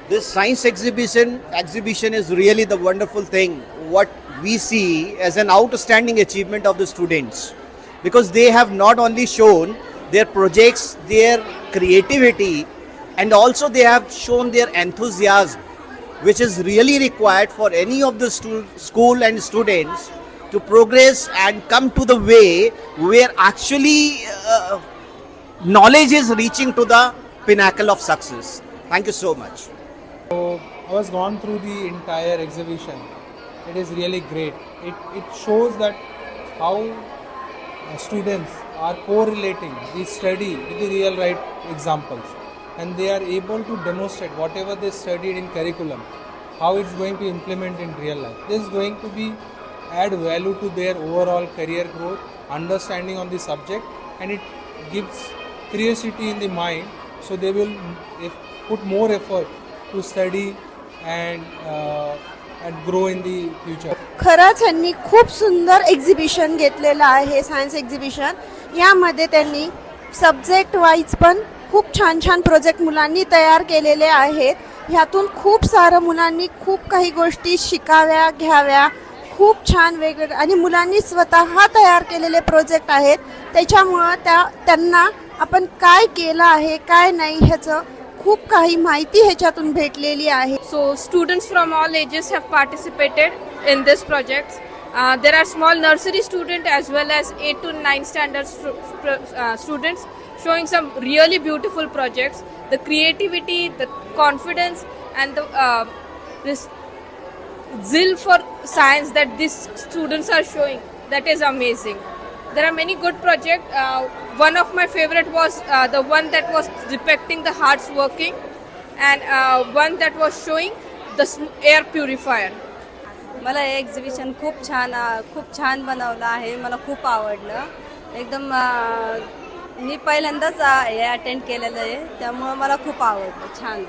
This science exhibition is really the wonderful thing. What we see as an outstanding achievement of the students, because they have not only shown their projects, their creativity, and also they have shown their enthusiasm, which is really required for any of the school and students to progress and come to the way where actually knowledge is reaching to the pinnacle of success. Thank you so much. So I was gone through the entire exhibition. It is really great. It shows that how students are correlating the study with the real right examples, and they are able to demonstrate whatever they studied in curriculum, how it's going to implement in real life. This is going to be add value to their overall career growth, understanding on the subject, and it gives curiosity in the mind, so they will put more effort to study and grow in the future. खरंच यांनी खूप सुंदर exhibition घेतलेलं आहे, science exhibition. यामध्ये त्यांनी subject wise पण खूप छान छान प्रोजेक्ट मुलांनी तयार केलेले आहेत. ह्यातून खूप सारं मुलांनी खूप काही गोष्टी शिकाव्या घ्याव्या. खूप छान वेगवेगळं आणि मुलांनी स्वतः तयार केलेले प्रोजेक्ट आहेत. त्याच्यामुळं त्यांना आपण काय केलं आहे काय नाही ह्याचं खूप काही माहिती ह्याच्यातून भेटलेली आहे. So students from all ages have participated in this project. There are small nursery students as well as 8 to 9 standard students showing some really beautiful projects. The creativity, the confidence and the this zeal for science that these students are showing, that is amazing. There are many good projects. One of my favorite was the one that was depicting the hearts working, and one that was showing the air purifier. मला हे exhibition खूप छान बनवलं आहे. मला खूप आवडलं. एकदम मी पहिल्यांदाच हे अटेंड केलेलं आहे, त्यामुळे मला खूप आवडलं. छान.